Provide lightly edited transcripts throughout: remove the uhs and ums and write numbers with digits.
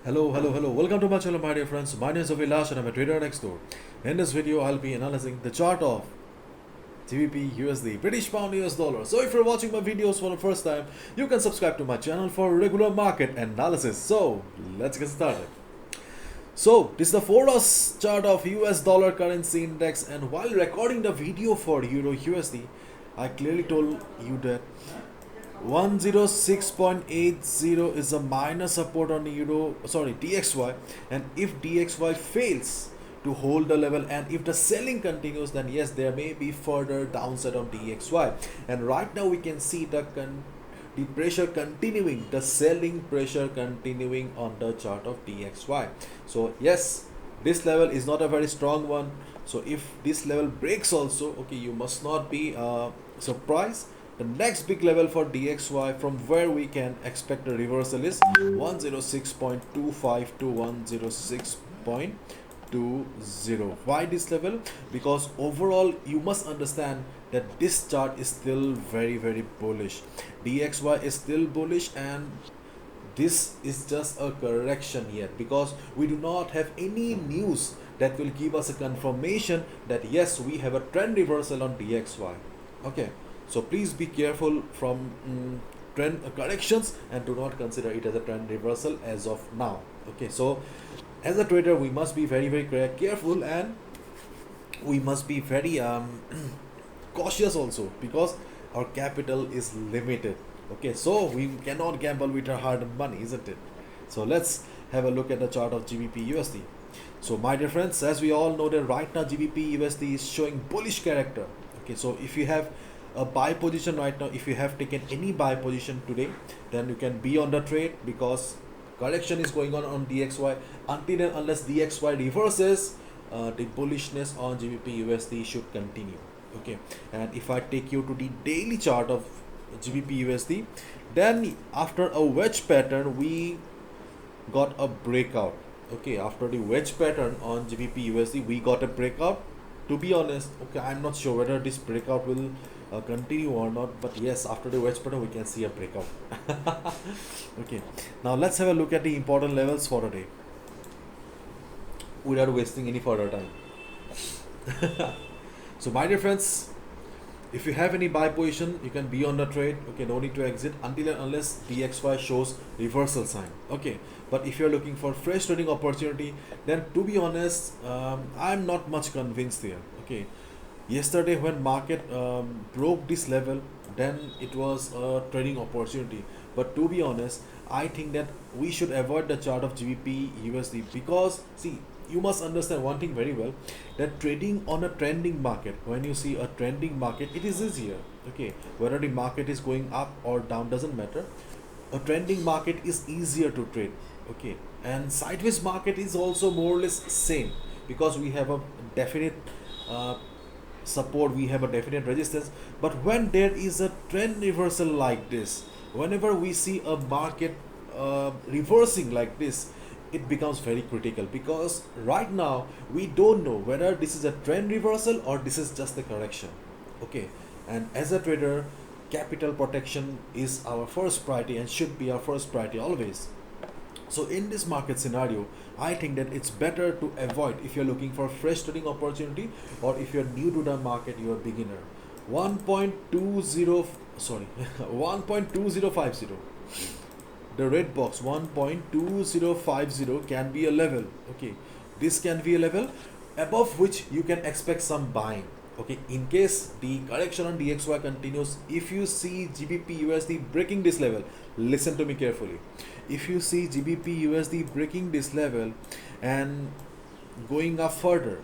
Hello. Welcome to my channel, my dear friends. My name is Avilash and I'm a trader next door. In this video, I'll be analyzing the chart of GBPUSD, British Pound US Dollar. So if you're watching my videos for the first time, you can subscribe to my channel for regular market analysis. So let's get started. So this is the 4-hour chart of US dollar currency index, and while recording the video for Euro USD, I clearly told you that 106.80 is a minor support on DXY, and if DXY fails to hold the level and if the selling continues, then yes, there may be further downside on DXY. And right now we can see the pressure continuing, the selling pressure continuing on the chart of DXY. So yes, this level is not a very strong one, so if this level breaks also, okay, you must not be surprised. The next big level for DXY from where we can expect a reversal is 106.25 to 106.20. Why this level? Because overall you must understand that this chart is still very bullish. DXY is still bullish, and this is just a correction yet, because we do not have any news that will give us a confirmation that yes, we have a trend reversal on DXY. Okay, so please be careful from trend corrections and do not consider it as a trend reversal as of now. Okay, so as a trader we must be very careful, and we must be very cautious also, because our capital is limited. Okay, so we cannot gamble with our hard-earned money, isn't it? So let's have a look at the chart of GBPUSD. So my dear friends, as we all know that right now GBPUSD is showing bullish character. Okay, so if you have a buy position right now, if you have taken any buy position today, then you can be on the trade, because correction is going on DXY. Until and unless DXY reverses, the bullishness on GBPUSD should continue. Okay, and if I take you to the daily chart of GBPUSD, then after a wedge pattern we got a breakout. Okay, after the wedge pattern on GBPUSD we got a breakout. To be honest, okay, I'm not sure whether this breakout will continue or not, but yes, after the wedge pattern we can see a breakout. Okay, now let's have a look at the important levels for the day without wasting any further time. So my dear friends, if you have any buy position, you can be on the trade. Okay, no need to exit until and unless DXY shows reversal sign. Okay, but if you're looking for fresh trading opportunity, then to be honest, I'm not much convinced here. Okay, yesterday when market broke this level, then it was a trading opportunity. But to be honest, I think that we should avoid the chart of GBP USD, because see, you must understand one thing very well, that trading on a trending market, when you see a trending market, it is easier. Okay, whether the market is going up or down doesn't matter. A trending market is easier to trade. Okay, and sideways market is also more or less same, because we have a definite support, we have a definite resistance. But when there is a trend reversal like this, whenever we see a market reversing like this, it becomes very critical, because right now we don't know whether this is a trend reversal or this is just a correction. Okay, and as a trader, capital protection is our first priority and should be our first priority always. So in this market scenario, I think that it's better to avoid, if you're looking for fresh trading opportunity, or if you're new to the market, you're a beginner. 1.20 sorry 1.2050, the red box 1.2050 can be a level. Okay, this can be a level above which you can expect some buying. Okay, in case the correction on DXY continues, if you see GBPUSD breaking this level, listen to me carefully, if you see GBPUSD breaking this level and going up further,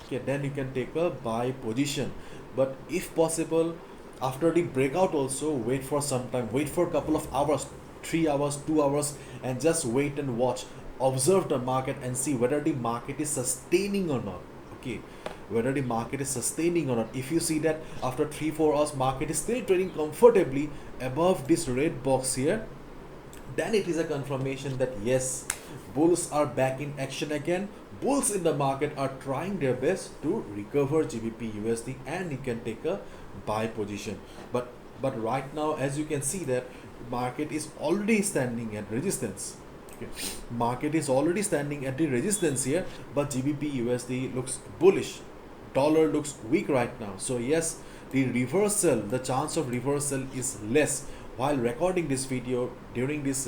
okay, then you can take a buy position. But if possible, after the breakout also wait for some time, wait for a couple of hours, 3 hours, 2 hours, and just wait and watch, observe the market and see whether the market is sustaining or not. Okay, whether the market is sustaining or not. If you see that after 3-4 hours market is still trading comfortably above this red box here, then it is a confirmation that yes, bulls are back in action again. Bulls in the market are trying their best to recover GBPUSD, and you can take a buy position. But right now, as you can see that market is already standing at resistance. Okay, market is already standing at the resistance here, but GBP USD looks bullish. Dollar looks weak right now. So yes, the reversal, the chance of reversal is less. While recording this video during this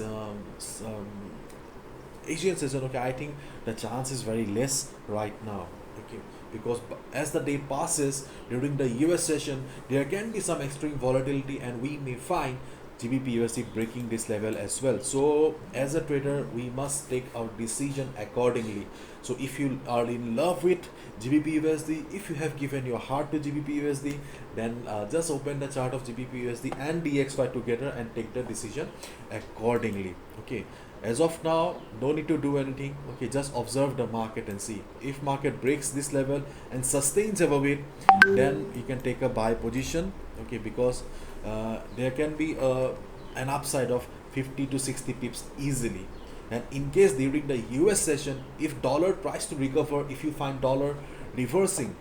Asian session, okay, I think the chance is very less right now. Okay, because as the day passes during the US session, there can be some extreme volatility, and we may find GBP USD breaking this level as well. So as a trader, we must take our decision accordingly. So if you are in love with GBP USD, if you have given your heart to GBP USD, then just open the chart of GBP USD and DXY together and take the decision accordingly. Okay, as of now, no need to do anything. Okay, just observe the market and see if market breaks this level and sustains above it, then you can take a buy position. Okay, because there can be an upside of 50 to 60 pips easily. And in case during the US session, if dollar tries to recover, if you find dollar reversing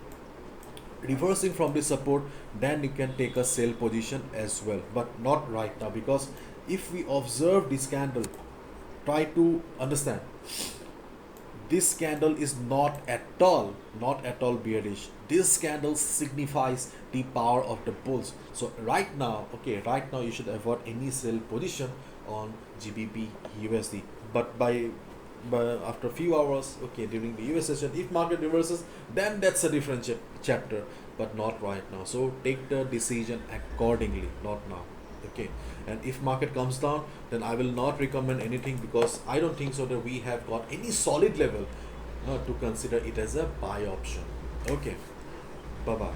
from this support, then you can take a sell position as well, but not right now. Because if we observe this candle, try to understand, this candle is not at all bearish. This candle signifies the power of the bulls. So right now, okay, right now you should avoid any sell position on GBP USD. But by after a few hours, okay, during the US session, if market reverses, then that's a different chapter, but not right now. So take the decision accordingly, not now. Okay, and if market comes down, then I will not recommend anything, because I don't think so that we have got any solid level to consider it as a buy option. Okay, bye bye.